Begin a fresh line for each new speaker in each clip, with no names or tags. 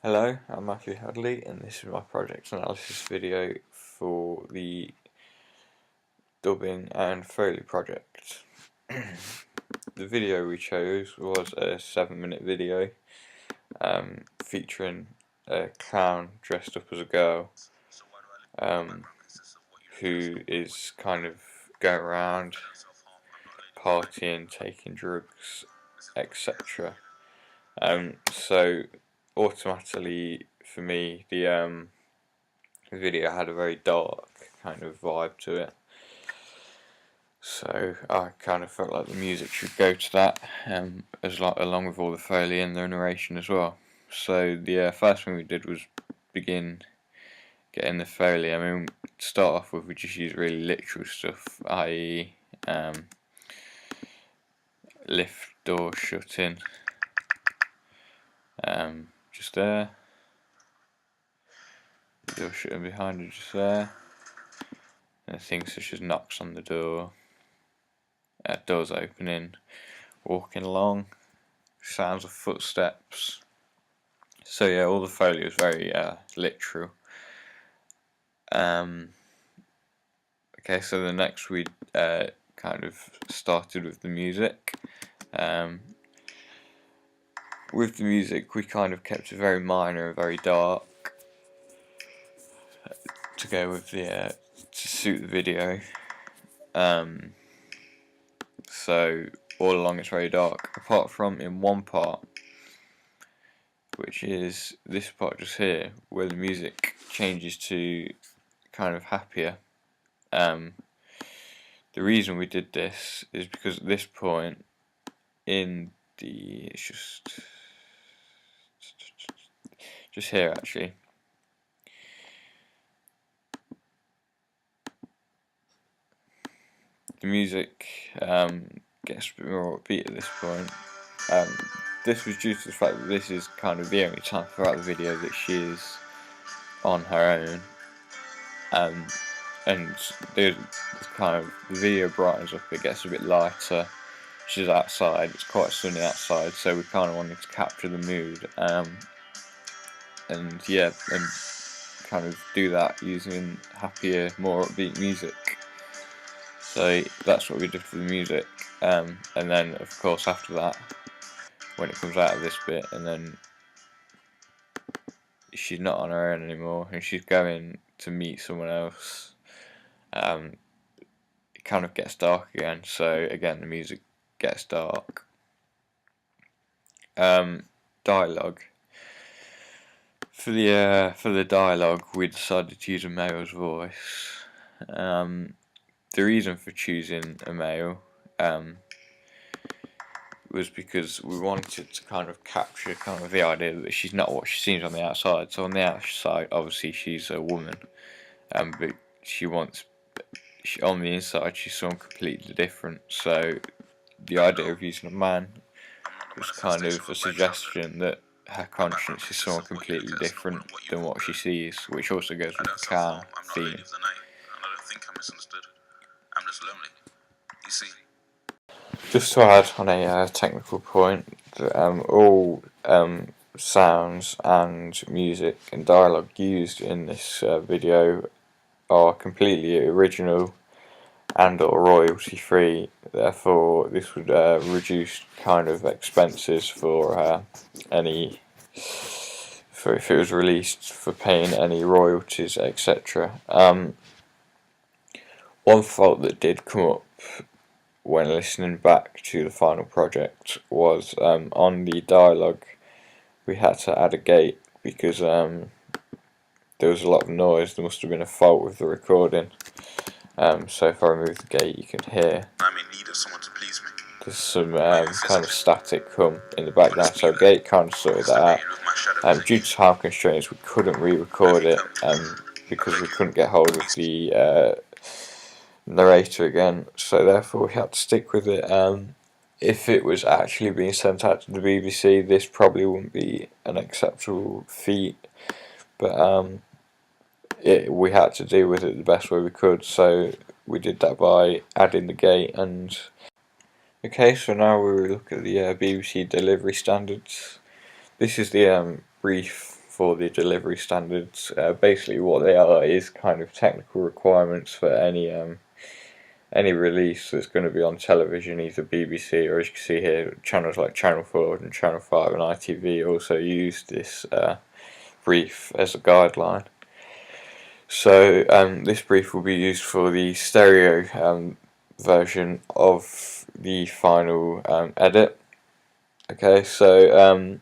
Hello, I'm Matthew Hadley and this is my project analysis video for the dubbing and Foley project. The video we chose was a 7-minute video featuring a clown dressed up as a girl who is kind of going around partying, taking drugs, etc. So automatically for me the video had a very dark kind of vibe to it, so I kind of felt like the music should go to that, along with all the Foley and the narration as well. So the first thing we did was begin getting the Foley. I mean, to start off with, we just used really literal stuff, i.e. lift door shutting, just there, door shutting behind her just there, and things such as knocks on the door, doors opening, walking along, sounds of footsteps. So yeah, all the Foley was very literal. Okay, so the next we kind of started with the music. With the music we kind of kept it very minor and very dark to go with the to suit the video. So all along it's very dark, apart from in one part, which is this part just here, where the music changes to kind of happier. The reason we did this is because at this point in the, it's just here actually, the music gets a bit more upbeat at this point. This was due to the fact that this is kind of the only time throughout the video that she is on her own, and the video brightens up, it gets a bit lighter. She's outside, it's quite sunny outside, so we kind of wanted to capture the mood, and kind of do that using happier, more upbeat music. So that's what we did for the music, and then of course after that, when it comes out of this bit, and then she's not on her own anymore and she's going to meet someone else, it kind of gets dark again, so again the music gets dark. Dialogue. For the dialogue we decided to use a male's voice. The reason for choosing a male was because we wanted to kind of capture kind of the idea that she's not what she seems on the outside. So on the outside, obviously she's a woman, but on the inside she's someone completely different. So the idea of using a man was kind of a suggestion that her conscience is someone completely different than what she sees, which also goes with the car theme. Just to add on a technical point, all sounds and music and dialogue used in this video are completely original and or royalty free. Therefore this would reduce kind of expenses for if it was released, for paying any royalties, etc. One fault that did come up when listening back to the final project was on the dialogue we had to add a gate because there was a lot of noise. There must have been a fault with the recording. So if I remove the gate, you can hear there's some kind of static come in the background, so gate kind of sorted that out. Due to time constraints we couldn't re-record it because we couldn't get hold of the narrator again, so therefore we had to stick with it. If it was actually being sent out to the BBC, this probably wouldn't be an acceptable feat, but we had to deal with it the best way we could, so we did that by adding the gate. And okay, so now we will look at the BBC delivery standards. This is the brief for the delivery standards. Basically what they are is kind of technical requirements for any release that's going to be on television, either BBC or, as you can see here, channels like Channel 4 and Channel 5 and ITV also use this brief as a guideline. So this brief will be used for the stereo version of the final edit. Okay, so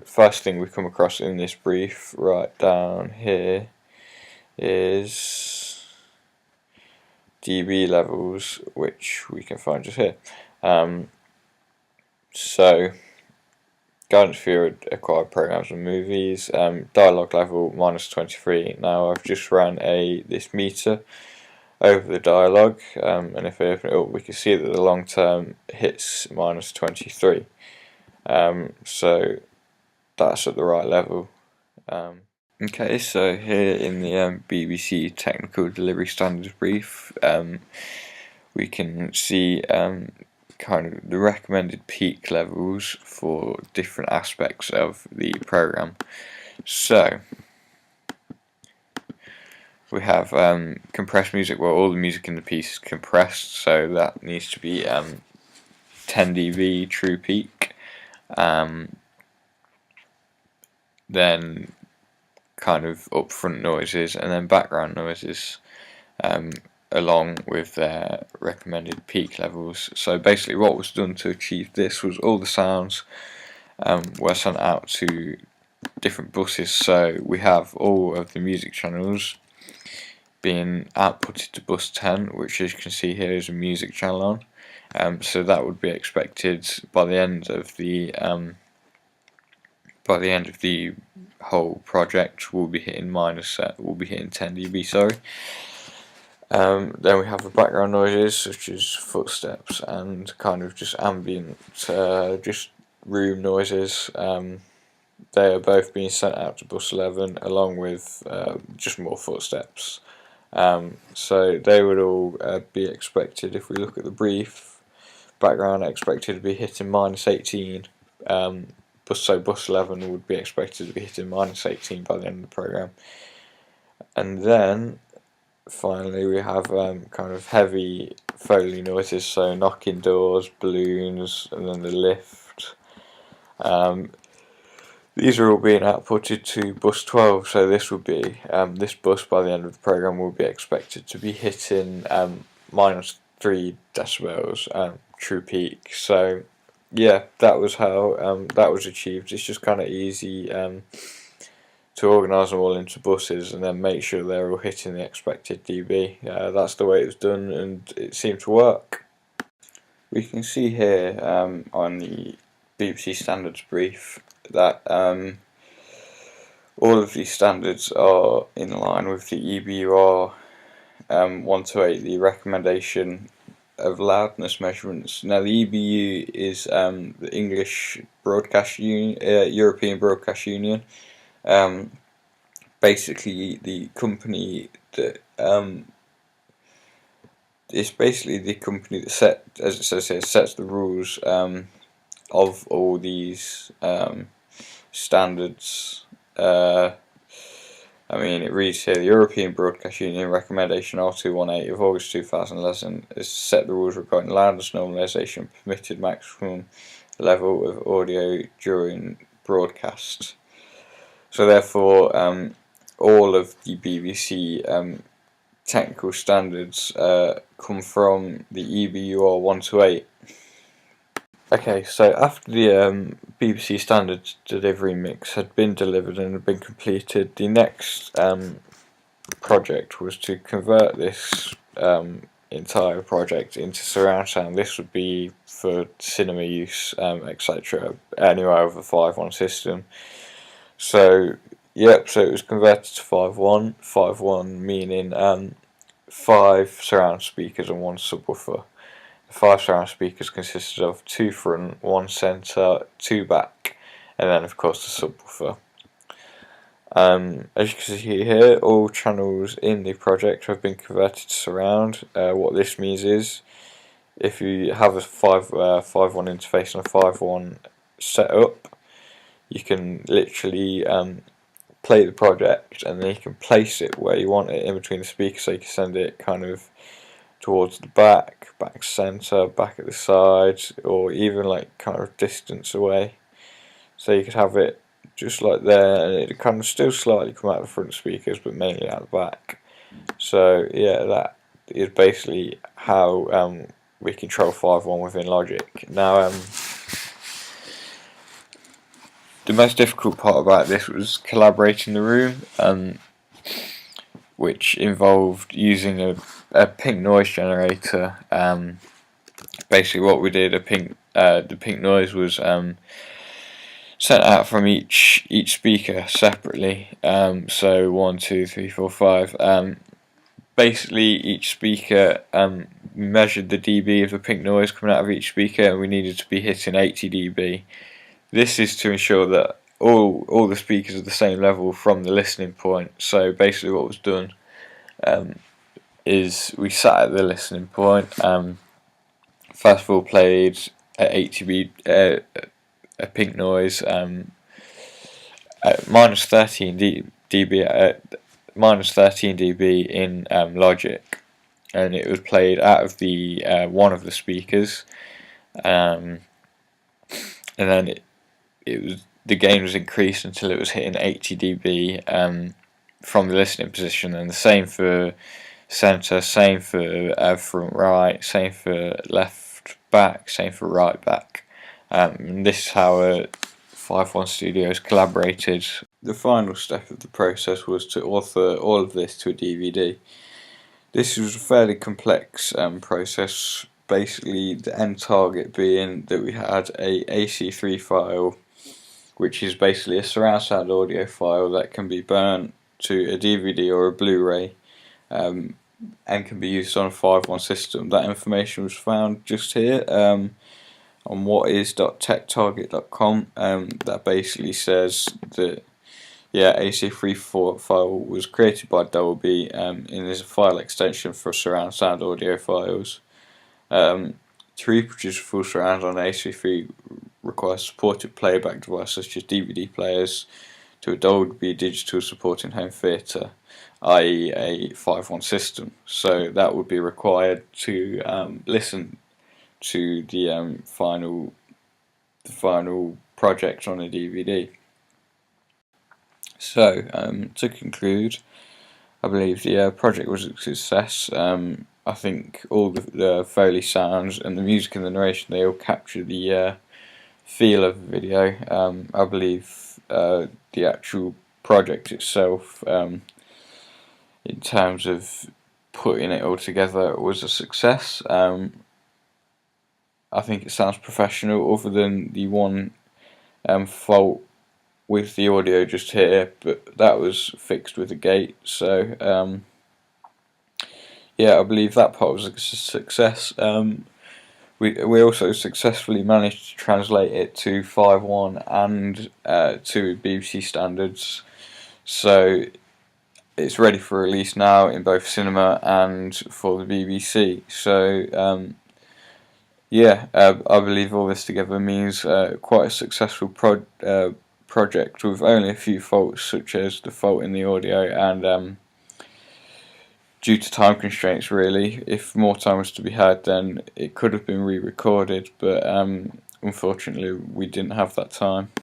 first thing we come across in this brief right down here is dB levels, which we can find just here. So guidance for acquired programs and movies, dialogue level -23. Now I've just ran this meter over the dialogue, and if I open it up we can see that the long term hits -23. So that's at the right level. Okay, so here in the BBC Technical Delivery Standards brief, we can see kind of the recommended peak levels for different aspects of the program. So we have compressed music, where all the music in the piece is compressed, so that needs to be 10 dB true peak. Then kind of upfront noises and then background noises, along with their recommended peak levels. So basically what was done to achieve this was all the sounds were sent out to different buses. So we have all of the music channels being outputted to bus 10, which, as you can see here, is a music channel on. So that would be expected by the end of the whole project we'll be hitting 10 dB, sorry. Then we have the background noises such as footsteps and kind of just ambient, just room noises. They are both being sent out to bus 11 along with just more footsteps. So they would all be expected, if we look at the brief, background expected to be hitting -18. So bus 11 would be expected to be hitting -18 by the end of the program. And then finally we have kind of heavy Foley noises, so knocking doors, balloons, and then the lift. These are all being outputted to bus 12, so this would be this bus by the end of the program will be expected to be hitting -3 decibels true peak. So yeah, that was how that was achieved. It's just kind of easy to organise them all into buses and then make sure they're all hitting the expected dB. That's the way it was done, and it seemed to work. We can see here on the BBC standards brief that all of these standards are in line with the EBUR 128, the recommendation of loudness measurements. Now the EBU is the English Broadcast Union, European Broadcast Union. Basically the company that it's basically the company that as it says here, sets the rules of all these standards. I mean, it reads here, the European Broadcast Union Recommendation R218 of August 2011 has set the rules regarding loudness normalization, permitted maximum level of audio during broadcast. So therefore, all of the BBC technical standards come from the EBUR 128. Okay, so after the BBC Standards delivery mix had been delivered and had been completed, the next project was to convert this entire project into surround sound. This would be for cinema use, etc., anywhere over 5.1 system. So, yep, so it was converted to 5.1. 5.1 meaning 5 surround speakers and 1 subwoofer. The 5 surround speakers consisted of 2 front, 1 centre, 2 back, and then of course the subwoofer. As you can see here, all channels in the project have been converted to surround. What this means is, if you have a 5.1 interface and a 5.1 setup, you can literally play the project, and then you can place it where you want it in between the speakers, so you can send it kind of towards the back centre, back at the sides, or even like kind of distance away. So you could have it just like there, and it kind of still slightly come out of the front speakers, but mainly out the back. So yeah, that is basically how we control 5.1 within Logic. Now, the most difficult part about this was collaborating the room, which involved using a pink noise generator. Basically, what we did, the pink noise was sent out from each speaker separately. So 1, 2, 3, 4, 5. Basically, each speaker measured the dB of the pink noise coming out of each speaker, and we needed to be hitting 80 dB. This is to ensure that all the speakers are the same level from the listening point. So basically, what was done is we sat at the listening point. First of all, played at 80 dB a pink noise at minus 13 dB minus 13 dB in Logic, and it was played out of the one of the speakers, and then the gain was increased until it was hitting 80 dB from the listening position, and the same for centre, same for front right, same for left back, same for right back. And this is how 5.1 Studios collaborated. The final step of the process was to author all of this to a DVD. This was a fairly complex process, basically the end target being that we had a AC3 file, which is basically a surround sound audio file that can be burnt to a DVD or a Blu-ray, and can be used on a 5.1 system. That information was found just here on whatis.techtarget.com. That basically says that AC3 file was created by Dolby, and is a file extension for surround sound audio files. To reproduce a full surround on AC3 requires supported playback devices such as DVD players to a Dolby Digital supporting home theatre, i.e. a 5.1 system. So that would be required to listen to the final project on a DVD. So to conclude, I believe the project was a success. I think all the Foley sounds and the music and the narration, they all capture the feel of the video. I believe the actual project itself, in terms of putting it all together, was a success. I think it sounds professional, other than the one fault with the audio just here, but that was fixed with a gate. So yeah, I believe that part was a success. We also successfully managed to translate it to 5.1 and to BBC standards, so it's ready for release now in both cinema and for the BBC. So yeah, I believe all this together means quite a successful project with only a few faults, such as the fault in the audio and due to time constraints, really. If more time was to be had, then it could have been re-recorded, but unfortunately we didn't have that time.